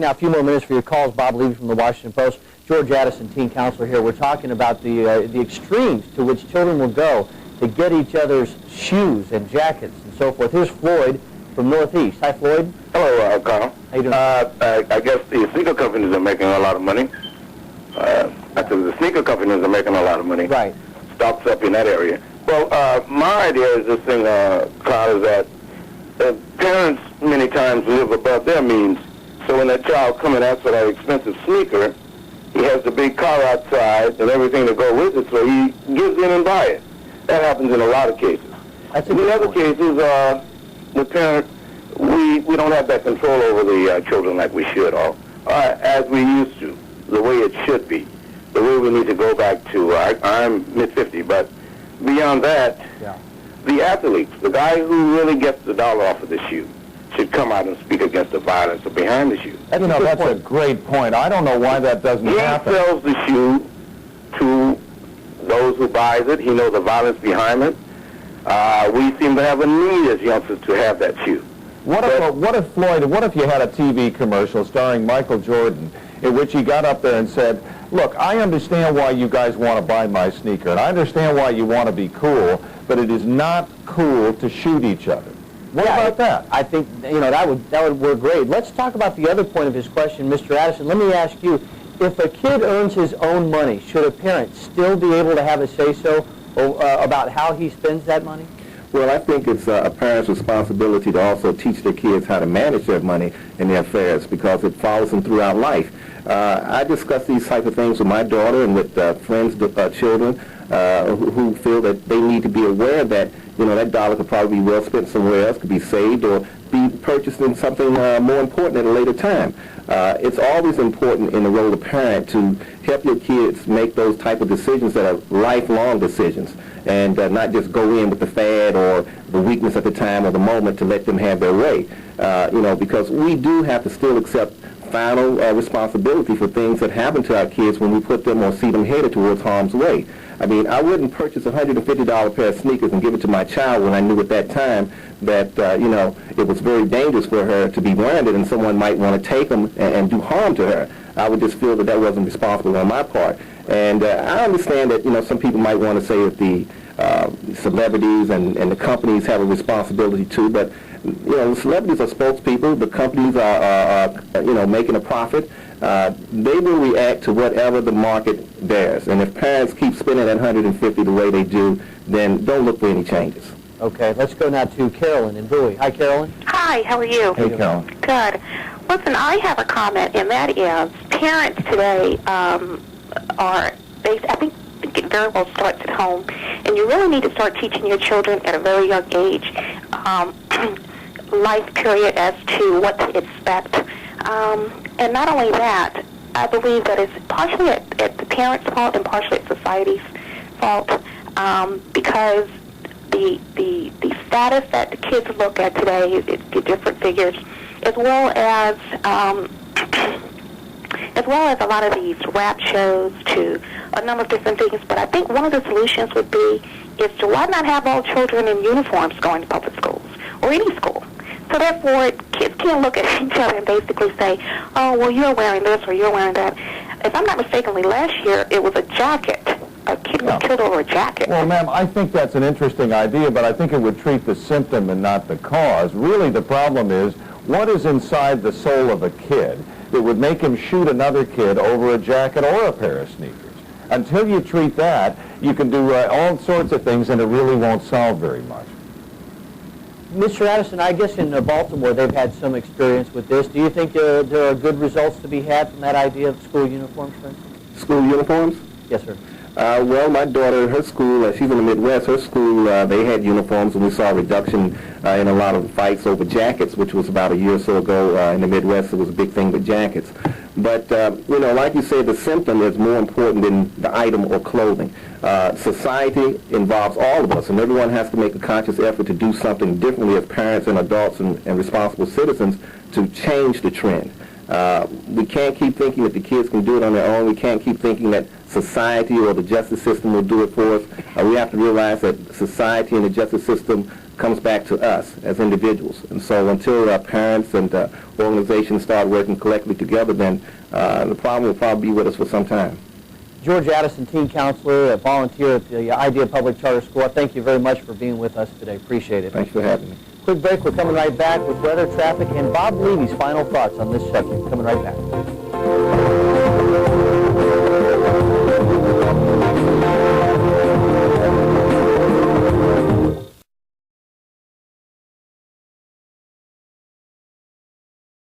now a few more minutes for your calls. Bob Levy from the Washington Post. George Addison, teen counselor here. We're talking about the extremes to which children will go to get each other's shoes and jackets and so forth. Here's Floyd from Northeast. Hi, Floyd. Hello, Carl. How you doing? I guess the sneaker companies are making a lot of money. I said the sneaker companies are making a lot of money. Right. Stocks up in that area. Well, my idea is this thing, Carl, is that parents many times live above their means. So when that child comes and asks for that expensive sneaker, he has the big car outside and everything to go with it, so he gives in and buys it. That happens in a lot of cases. That's a in good other point. cases, the parent, we don't have that control over the children like we should, or as we used to, the way it should be, the way we need to go back to. I'm mid-50, but beyond that, Yeah. the athletes, the guy who really gets the dollar off of the shoe, should come out and speak against the violence behind the shoe. You know, that's a great point. I don't know why that doesn't He happen. sells the shoe to those who buys it. He knows the violence behind it. We seem to have a need as youngsters to have that shoe. What if Floyd, what if you had a TV commercial starring Michael Jordan in which he got up there and said, look, I understand why you guys want to buy my sneaker, and I understand why you want to be cool, but it is not cool to shoot each other. What about that? I think, that would work great. Let's talk about the other point of his question, Mr. Addison. Let me ask you, if a kid earns his own money, should a parent still be able to have a say-so about how he spends that money? Well, I think it's a parent's responsibility to also teach their kids how to manage their money and their affairs, because it follows them throughout life. I discuss these type of things with my daughter and with friends, children, who feel that they need to be aware that, that dollar could probably be well spent somewhere else, could be saved or be purchased in something more important at a later time. It's always important in the role of parent to help your kids make those type of decisions that are lifelong decisions, and not just go in with the fad or the weakness at the time or the moment to let them have their way. Because we do have to still accept final responsibility for things that happen to our kids when we put them or see them headed towards harm's way. I mean, I wouldn't purchase a $150 pair of sneakers and give it to my child when I knew at that time that, it was very dangerous for her to be wearing it and someone might want to take them and do harm to her. I would just feel that that wasn't responsible on my part. And I understand that, some people might want to say that the celebrities and the companies have a responsibility too, but, the celebrities are spokespeople, the companies are making a profit. They will react to whatever the market bears. And if parents keep spending that $150 the way they do, then don't look for any changes. Okay, let's go now to Carolyn in Bowie. Hi, Carolyn. Hi, how are you? Hey, Carol. Good. Listen, I have a comment, and that is parents today I think it very well starts at home, and you really need to start teaching your children at a very young age life period as to what to expect. And not only that, I believe that it's partially at the parents' fault and partially at society's fault, because the status that the kids look at today is the different figures, as well as a lot of these rap shows, to a number of different things. But I think one of the solutions would be is to why not have all children in uniforms going to public schools or any school? So therefore, kids can't look at each other and basically say, oh, well, you're wearing this or you're wearing that. If I'm not mistakenly, last year it was a jacket. A kid was killed over a jacket. Well, ma'am, I think that's an interesting idea, but I think it would treat the symptom and not the cause. Really, the problem is, what is inside the soul of a kid that would make him shoot another kid over a jacket or a pair of sneakers? Until you treat that, you can do all sorts of things, and it really won't solve very much. Mr. Addison, I guess in Baltimore they've had some experience with this. Do you think there are good results to be had from that idea of school uniforms, for instance? School uniforms? Yes, sir. Well, my daughter, her school, she's in the Midwest, her school, they had uniforms, and we saw a reduction in a lot of fights over jackets, which was about a year or so ago in the Midwest. It was a big thing with jackets. But, like you said, the symptom is more important than the item or clothing. Society involves all of us, and everyone has to make a conscious effort to do something differently as parents and adults and responsible citizens to change the trend. We can't keep thinking that the kids can do it on their own. We can't keep thinking that society or the justice system will do it for us. We have to realize that society and the justice system comes back to us as individuals. And so until our parents and organizations start working collectively together, then the problem will probably be with us for some time. George Addison, teen counselor, a volunteer at the Idea Public Charter School. Thank you very much for being with us today. Appreciate it. Thanks for having me. Quick break. We're coming right back with weather, traffic, and Bob Levy's final thoughts on this subject. Coming right back.